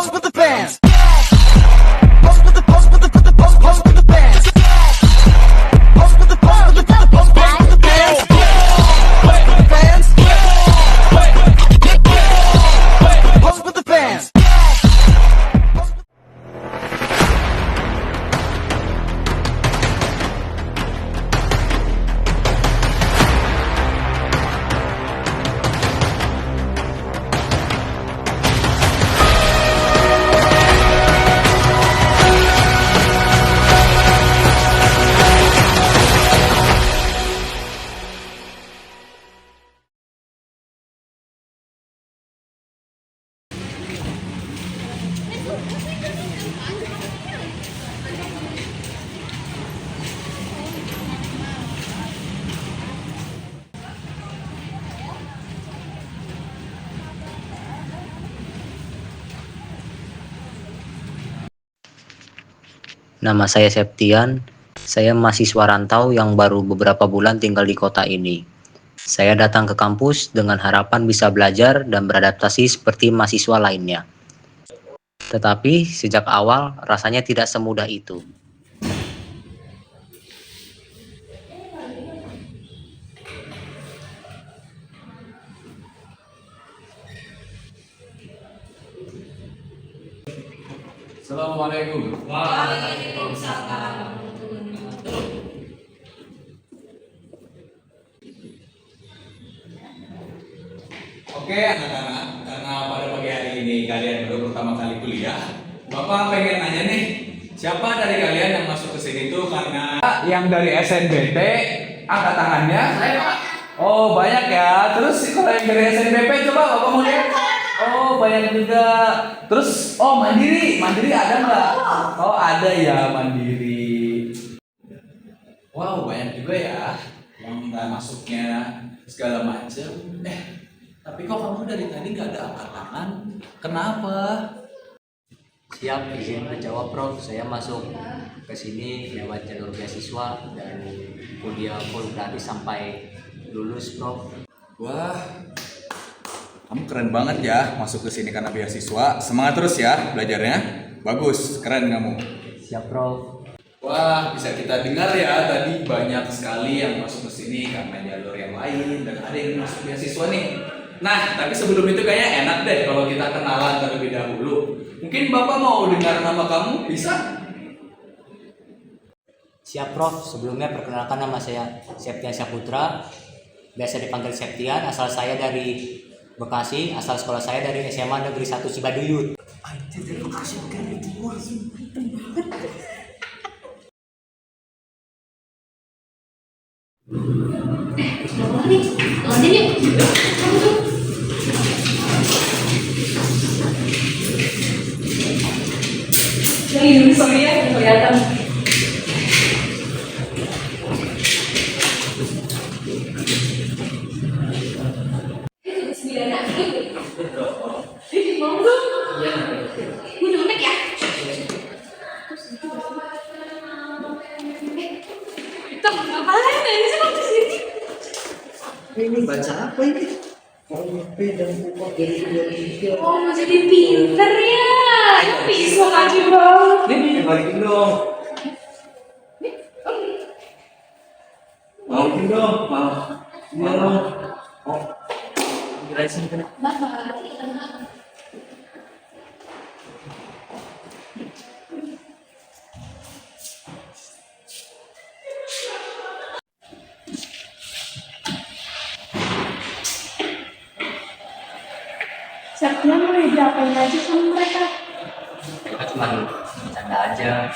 Pose with the bands. Pose with the pose with the pose with the bands. Pose with the pose with the pose with the bands. Pose with the bands. Pose with the bands. Nama saya Septian, saya mahasiswa rantau yang baru beberapa bulan tinggal di kota ini. Saya datang ke kampus dengan harapan bisa belajar dan beradaptasi seperti mahasiswa lainnya. Tetapi sejak awal rasanya tidak semudah itu. Assalamualaikum. Waalaikumsalam. Oke anak-anak, karena pada pagi hari ini kalian baru pertama kali kuliah, Bapak pengen nanya nih, siapa dari kalian yang masuk ke sini tuh karena yang dari SNBT, angkat tangannya. Saya Pak. Oh banyak ya. Terus kalau yang dari SNBP coba Bapak mau lihat. Oh banyak juga. Terus mandiri ada nggak? Oh ada ya mandiri. Wow banyak juga ya yang nggak masuknya segala macam. Tapi kok kamu dari tadi nggak ada angkat tangan? Kenapa? Siap, izin menjawab Prof. Saya masuk ke sini lewat jalur beasiswa dan kuliah full gratis sampai lulus Prof. Wah, kamu keren banget ya masuk ke sini karena beasiswa. Semangat terus ya belajarnya. Bagus, keren kamu. Siap Prof. Wah, bisa kita dengar ya tadi banyak sekali yang masuk ke sini karena jalur yang lain dan ada yang masuk beasiswa nih. Nah, tapi sebelum itu kayaknya enak deh kalau kita kenalan terlebih dahulu. Mungkin Bapak mau dengar nama kamu, bisa? Siap Prof. Sebelumnya perkenalkan nama saya Septian Saputra. Biasa dipanggil Septian, asal saya dari Bekasi, asal sekolah saya dari SMA Negeri 1 Cibaduyut. Anjir dari Bekasi bukan dari Timur sih. Ini sorry kelihatan. Itu 9 lagi. Ini mau dong? Iya. Gue nyontek ya. Tem, apaan ini sih di sini? Ini baca apa ini? OP dan UPA dari 23. Oh, mau jadi pinter ya. Bisa lagi bang. Nih, balikin dong. Balikin dong, mau. Iya dong. Oh, jelasin kan. Bapak. Septian mau diapain aja sama mereka? Mereka cuma bercanda aja.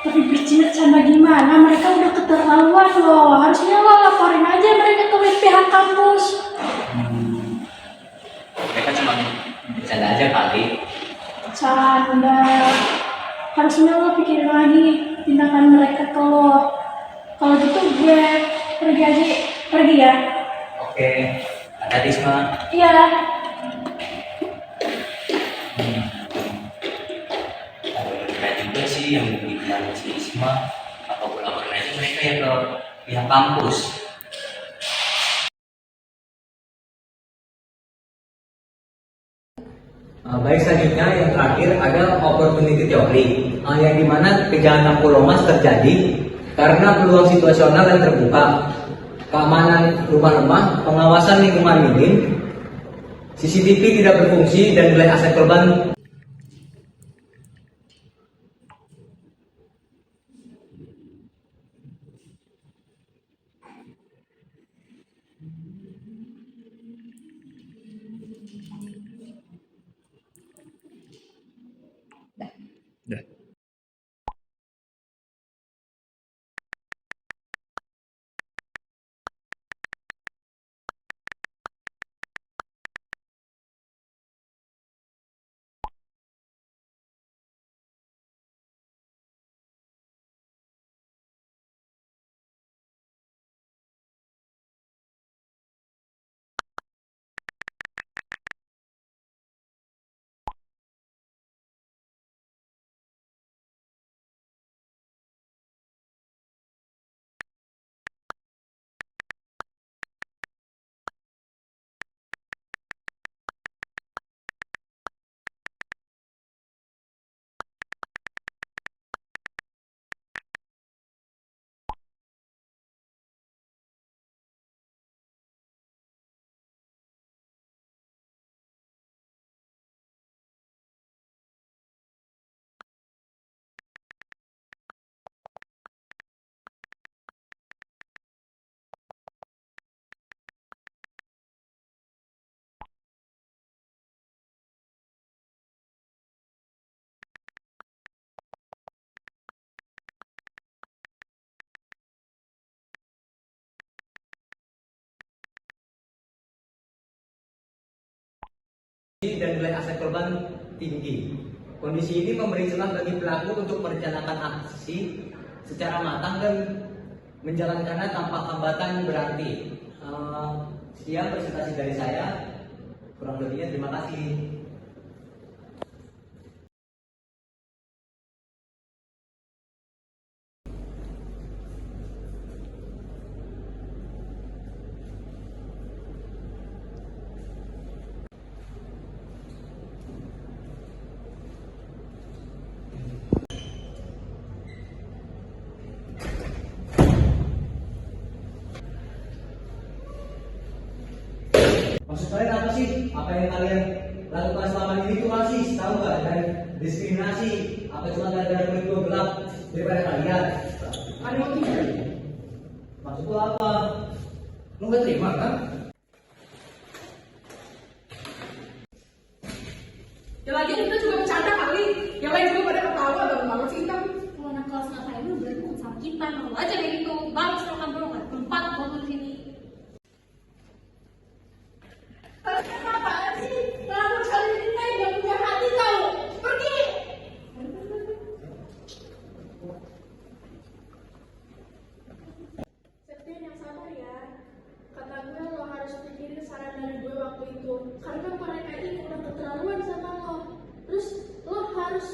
Tapi bercanda gimana? Mereka udah keterlaluan loh. Harusnya lo laporin aja mereka ke pihak kampus. Mereka cuma bercanda aja kali. Canda. Harusnya lo pikirin lagi tindakan mereka ke lo. Kalau gitu gue pergi ya. Oke, ada Risma. Iya. Ada juga sih yang dibilang si Risma atau laporin aja mereka ya ke pihak kampus. Baik, selanjutnya yang terakhir ada opportunity theory, yang dimana kejahatan pulau mas terjadi karena peluang situasional yang terbuka, keamanan rumah lemah, pengawasan lingkungan minim, CCTV tidak berfungsi, dan nilai aset korban. Dan nilai aset korban tinggi. Kondisi ini memberi celah bagi pelaku untuk merencanakan aksi secara matang dan menjalankannya tanpa hambatan berarti. Sekian presentasi dari saya. Kurang lebihnya terima kasih. Maksud kalian apa sih? Apa yang kalian lakukan selama ini itu masih tahu nggak? Dan diskriminasi, apa cuma gara-gara kulit gue gelap daripada kalian? Ada motifnya? Maksud lu apa? Lu nggak terima kan? Ya lagi kita juga bercanda kali. Yang lain juga pada ketawa dan banget sih kita. Kalau anak kelas nggak kayak lu berarti bukan sama kita. Mau aja kayak gitu. Balas lo kan bro, nggak tempat buat di sini. Kalian apaan sih? Kalau kalian ini kayak gak punya hati tau. Pergi. Septian yang sabar ya. Kata gue lo harus pikirin saran dari gue waktu itu. Karena mereka ini udah keterlaluan sama lo. Terus lo harus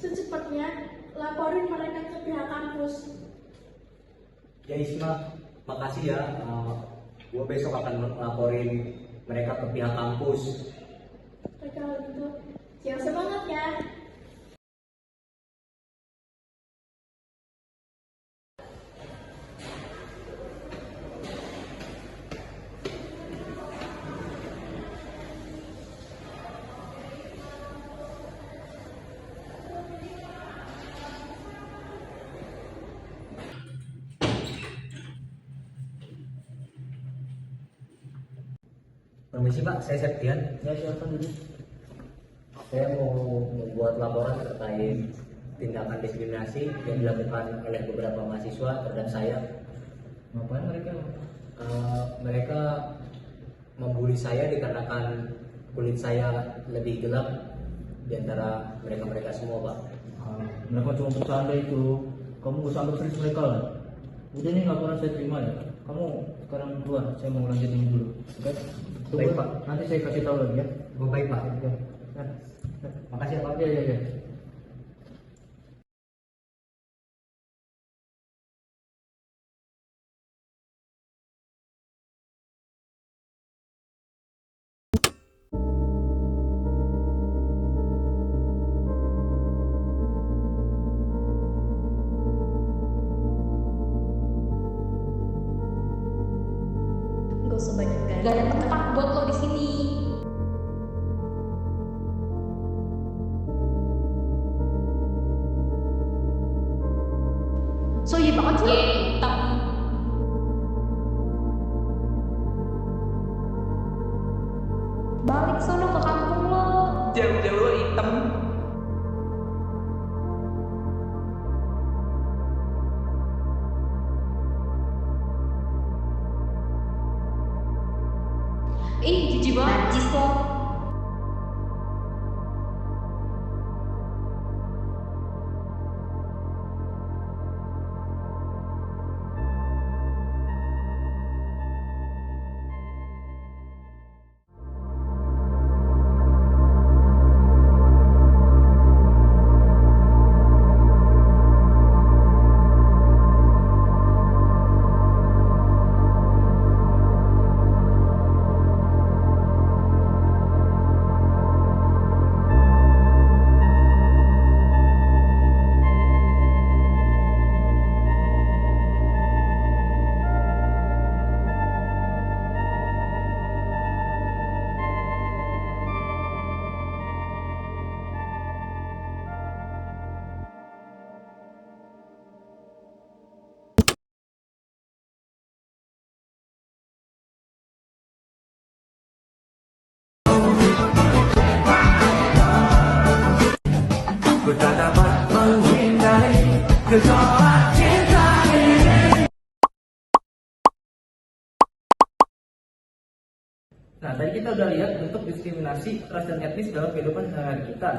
secepatnya laporin mereka ke pihak kampus. Ya Isma, makasih ya. Gue besok akan laporin mereka ke pihak kampus. Oke kalau gitu, siap semangat ya. Permisi Pak, saya Septian. Ya silakan dulu. Saya mau membuat laporan terkait tindakan diskriminasi yang dilakukan oleh beberapa mahasiswa terhadap saya. Ngapain mereka? Mereka membuli saya dikarenakan kulit saya lebih gelap di antara mereka semua, Pak. Mereka cuma bercanda itu. Kamu gak usah anggap serius mereka lah. Udah nih laporan saya terima ya. Kamu sekarang keluar, saya mau lanjutin dulu. Oke? Tunggu, Baik, Pak. Nanti saya kasih tahu lagi ya. Oh, baik Pak. Oke. Nah, Makasih ya Pak. ya. gak ada tempat buat lo di sini. So iya banget sih. Hitam. Balik sono ke kampung lo. Jauh-jauh lo hitam. Ih, jijik banget. Najis lo. Ku tak dapat menghindari gejolak cinta ini. Nah, tadi kita udah lihat bentuk diskriminasi ras dan etnis dalam kehidupan sehari-hari kita,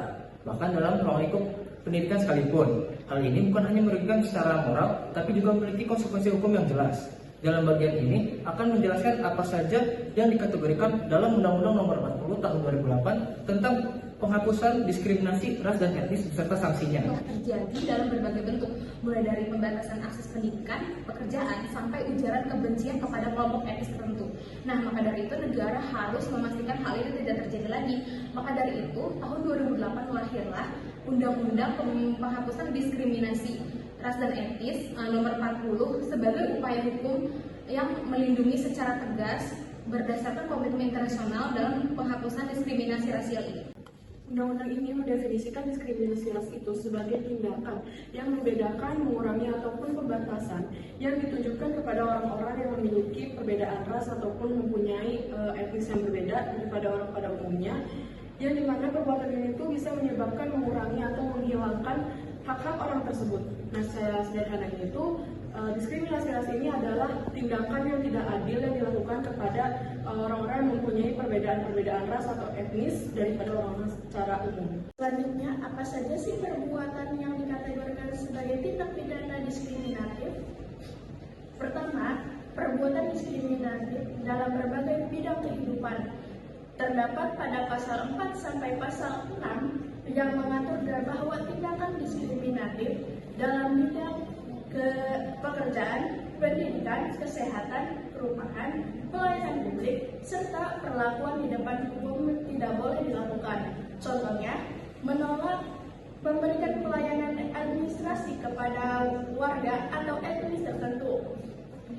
bahkan dalam ruang lingkup pendidikan sekalipun. Hal ini bukan hanya merugikan secara moral, tapi juga memiliki konsekuensi hukum yang jelas. Dalam bagian ini akan menjelaskan apa saja yang dikategorikan dalam Undang-Undang Nomor 40 Tahun 2008 tentang penghapusan diskriminasi ras dan etnis beserta sanksinya. Telah terjadi dalam berbagai bentuk, mulai dari pembatasan akses pendidikan, pekerjaan, sampai ujaran kebencian kepada kelompok etnis tertentu. Nah, maka dari itu negara harus memastikan hal ini tidak terjadi lagi. Maka dari itu, tahun 2008 lahirlah Undang-Undang Penghapusan Diskriminasi Ras dan Etnis Nomor 40 sebagai upaya hukum yang melindungi secara tegas berdasarkan komitmen internasional dalam penghapusan diskriminasi rasial ini. Undang-undang ini mendefinisikan diskriminasi ras itu sebagai tindakan yang membedakan, mengurangi, ataupun pembatasan yang ditunjukkan kepada orang-orang yang memiliki perbedaan ras ataupun mempunyai etnis yang berbeda daripada orang pada umumnya, yang dimana perbuatan ini itu bisa menyebabkan mengurangi atau menghilangkan hak-hak orang tersebut. Nah, secara sederhananya itu diskriminasi ras ini adalah tindakan yang tidak adil yang dilakukan kepada orang-orang yang mempunyai perbedaan ras atau etnis daripada orang-orang secara umum. Selanjutnya, apa saja sih perbuatan yang dikategorikan sebagai tindak pidana diskriminatif? Pertama, perbuatan diskriminatif dalam berbagai bidang kehidupan. Terdapat pada pasal 4 sampai pasal 6 yang mengatur bahwa tindakan diskriminatif dalam bidang pekerjaan, pendidikan, kesehatan, perumahan, pelayanan publik, serta perlakuan di depan hukum tidak boleh dilakukan. Contohnya, menolak memberikan pelayanan administrasi kepada warga atau etnis tertentu.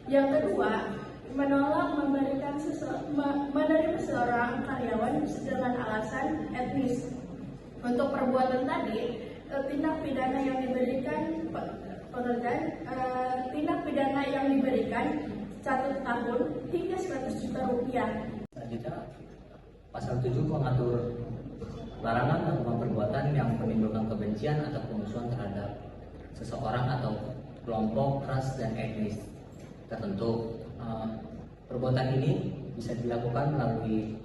Yang kedua, menolak menerima seorang karyawan dengan alasan etnis. Untuk perbuatan tadi, tindak pidana yang diberikan tindak pidana yang diberikan 1 tahun hingga 100 juta rupiah. Selanjutnya, pasal 7 mengatur larangan melakukan perbuatan yang menimbulkan kebencian atau pemusuhan terhadap seseorang atau kelompok ras dan etnis tertentu. Perbuatan ini bisa dilakukan melalui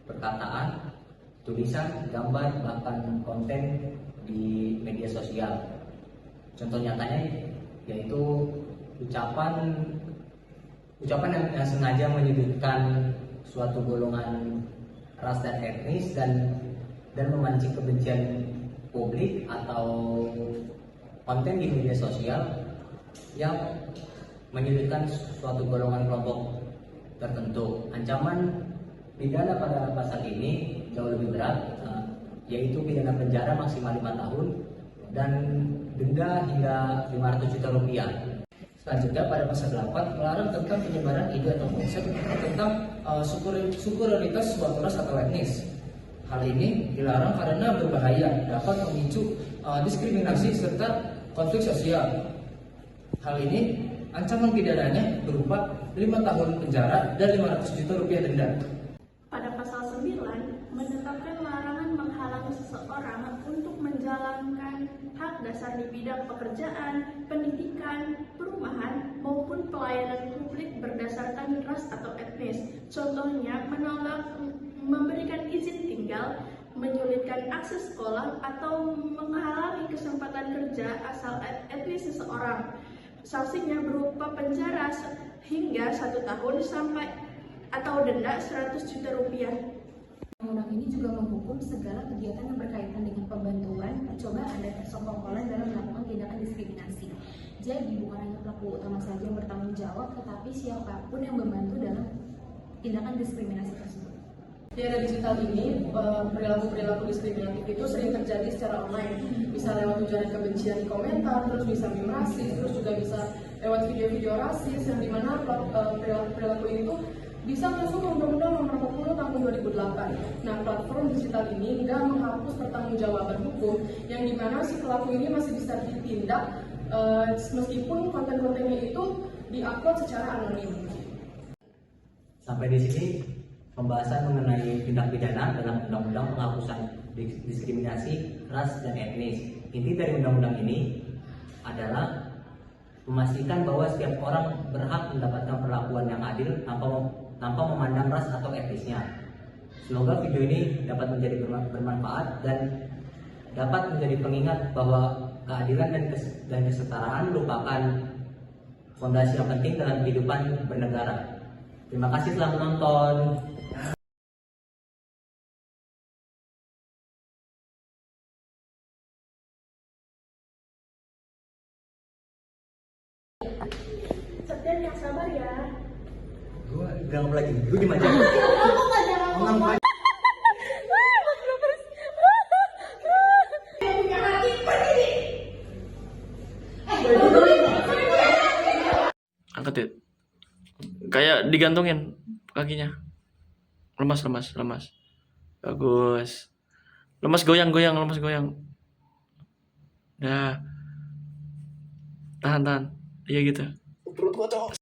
perkataan, tulisan, gambar, bahkan konten di media sosial. Contoh nyatanya yaitu ucapan yang sengaja menyudutkan suatu golongan ras dan etnis dan memancing kebencian publik, atau konten di media sosial yang menyudutkan suatu golongan kelompok tertentu. Ancaman pidana pada pasal ini jauh lebih berat, yaitu pidana penjara maksimal 5 tahun dan denda hingga 500 juta rupiah. Selanjutnya pada pasal 8 melarang tentang penyebaran ide atau konsep tentang superioritas suatu ras atau etnis. Hal ini dilarang karena berbahaya, dapat memicu diskriminasi serta konflik sosial. Hal ini ancaman pidananya berupa 5 tahun penjara dan 500 juta rupiah denda. Pada pasal 9 menetapkan larangan menghalangi seseorang untuk menjalankan hak dasar di bidang pekerjaan, pendidikan, perumahan, maupun pelayanan publik berdasarkan ras atau etnis. Contohnya menolak memberikan izin tinggal, menyulitkan akses sekolah, atau menghalangi kesempatan kerja asal etnis seseorang. Sanksinya berupa penjara hingga 1 tahun sampai atau denda 100 juta rupiah. Undang-undang ini juga menghukum segala kegiatan yang berkaitan dengan pembantuan, percobaan, dan persekongkolan dalam melakukan tindakan diskriminasi. Jadi bukan hanya pelaku utama saja yang bertanggung jawab, tetapi siapapun yang membantu dalam tindakan diskriminasi tersebut. Di era digital ini, perilaku-perilaku diskriminatif itu sering terjadi secara online. Bisa lewat ujaran kebencian di komentar, terus bisa meme rasis, terus juga bisa lewat video-video rasis, yang dimana perilaku itu bisa masuk ke Undang-Undang Nomor 40 Tahun 2008. Nah, platform digital ini nggak menghapus pertanggungjawaban hukum, yang dimana si pelaku ini masih bisa ditindak meskipun konten-kontennya itu diupload secara anonim. Sampai di sini pembahasan mengenai tindak pidana dalam Undang-Undang Penghapusan Diskriminasi Ras dan Etnis. Inti dari undang-undang ini adalah memastikan bahwa setiap orang berhak mendapatkan perlakuan yang adil tanpa memandang ras atau etnisnya. Semoga video ini dapat menjadi bermanfaat dan dapat menjadi pengingat bahwa keadilan dan kesetaraan merupakan fondasi yang penting dalam kehidupan bernegara. Terima kasih telah menonton. Septian yang sabar ya. Gue gak ngomong lagi, gue di aja. Kamu gak jangan ngomong. Angkat ya. Kayak digantungin kakinya. Lemas. Bagus. Lemas goyang. Dah. Tahan. Iya gitu. Perut gua tuh.